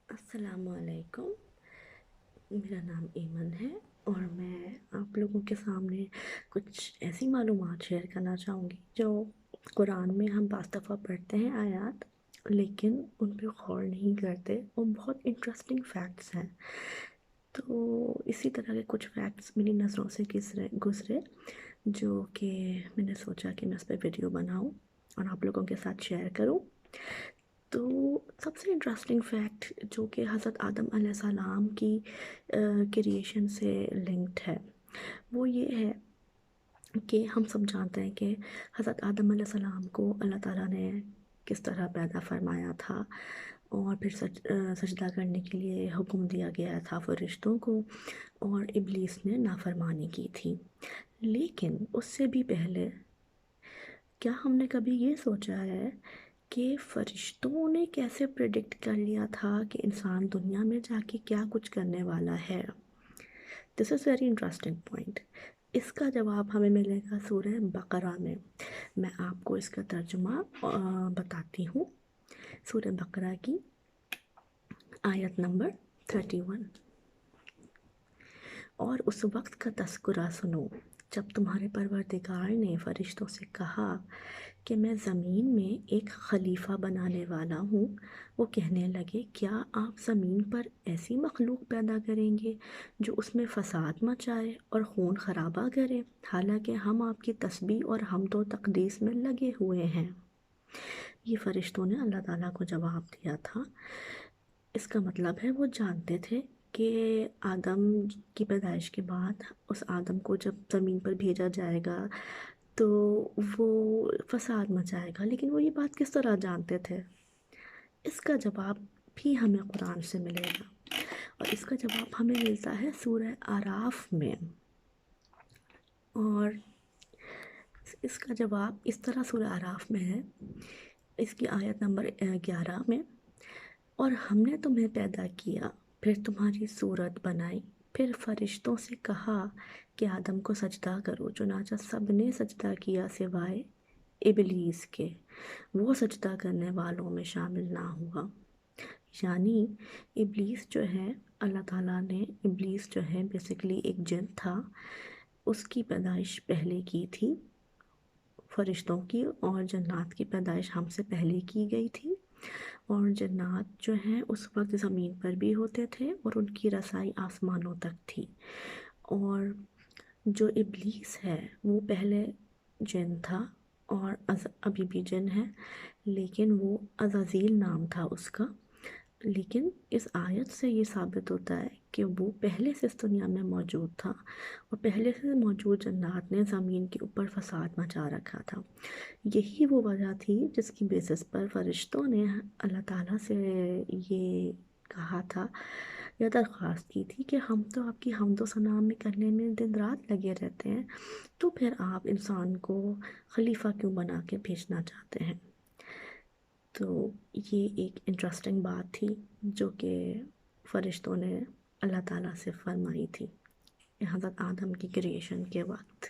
السلام علیکم، میرا نام ایمن ہے اور میں آپ لوگوں کے سامنے کچھ ایسی معلومات شیئر کرنا چاہوں گی جو قرآن میں ہم بعض دفعہ پڑھتے ہیں آیات، لیکن ان پہ غور نہیں کرتے۔ وہ بہت انٹرسٹنگ فیکٹس ہیں، تو اسی طرح کے کچھ فیکٹس میری نظروں سے گزرے جو کہ میں نے سوچا کہ میں اس پہ ویڈیو بناؤں اور آپ لوگوں کے ساتھ شیئر کروں۔ تو سب سے انٹرسٹنگ فیکٹ جو کہ حضرت آدم علیہ السلام کی کریشن سے لنکڈ ہے، وہ یہ ہے کہ ہم سب جانتے ہیں کہ حضرت آدم علیہ السلام کو اللہ تعالیٰ نے کس طرح پیدا فرمایا تھا، اور پھر سجدہ کرنے کے لیے حکم دیا گیا تھا فرشتوں کو، اور ابلیس نے نافرمانی کی تھی۔ لیکن اس سے بھی پہلے کیا ہم نے کبھی یہ سوچا ہے کہ فرشتوں نے کیسے پریڈکٹ کر لیا تھا کہ انسان دنیا میں جا کے کیا کچھ کرنے والا ہے؟ دس از ویری انٹرسٹنگ پوائنٹ۔ اس کا جواب ہمیں ملے گا سورہ بقرہ میں۔ میں آپ کو اس کا ترجمہ بتاتی ہوں۔ سورہ بقرہ کی آیت نمبر 31۔ اور اس وقت کا تذکرہ سنو جب تمہارے پروردگار نے فرشتوں سے کہا کہ میں زمین میں ایک خلیفہ بنانے والا ہوں۔ وہ کہنے لگے، کیا آپ زمین پر ایسی مخلوق پیدا کریں گے جو اس میں فساد مچائے اور خون خرابہ کرے، حالانکہ ہم آپ کی تسبیح اور حمد و تقدیس میں لگے ہوئے ہیں۔ یہ فرشتوں نے اللہ تعالیٰ کو جواب دیا تھا۔ اس کا مطلب ہے وہ جانتے تھے کہ آدم کی پیدائش کے بعد اس آدم کو جب زمین پر بھیجا جائے گا تو وہ فساد مچائے گا، لیکن وہ یہ بات کس طرح جانتے تھے؟ اس کا جواب بھی ہمیں قرآن سے ملے گا، اور اس کا جواب ہمیں ملتا ہے سورہ اعراف میں۔ اور اس کا جواب اس طرح سورہ اعراف میں ہے، اس کی آیت نمبر 11 میں، اور ہم نے تمہیں پیدا کیا، پھر تمہاری صورت بنائی، پھر فرشتوں سے کہا کہ آدم کو سجدہ کرو، چنانچہ سب نے سجدہ کیا سوائے ابلیس کے، وہ سجدہ کرنے والوں میں شامل نہ ہوا۔ یعنی ابلیس جو ہے، اللہ تعالیٰ نے ابلیس جو ہے بیسیکلی ایک جن تھا، اس کی پیدائش پہلے کی تھی فرشتوں کی، اور جنات کی پیدائش ہم سے پہلے کی گئی تھی، اور جنات جو ہیں اس وقت زمین پر بھی ہوتے تھے اور ان کی رسائی آسمانوں تک تھی۔ اور جو ابلیس ہے وہ پہلے جن تھا اور ابھی بھی جن ہے، لیکن وہ عزازیل نام تھا اس کا۔ لیکن اس آیت سے یہ ثابت ہوتا ہے کہ وہ پہلے سے اس دنیا میں موجود تھا، اور پہلے سے موجود جنات نے زمین کے اوپر فساد مچا رکھا تھا۔ یہی وہ وجہ تھی جس کی بیسس پر فرشتوں نے اللہ تعالیٰ سے یہ کہا تھا یا درخواست کی تھی کہ ہم تو آپ کی حمد و ثنا میں کرنے میں دن رات لگے رہتے ہیں، تو پھر آپ انسان کو خلیفہ کیوں بنا کے بھیجنا چاہتے ہیں؟ تو یہ ایک انٹرسٹنگ بات تھی جو کہ فرشتوں نے اللہ تعالیٰ سے فرمائی تھی حضرت آدم کی کریشن کے وقت۔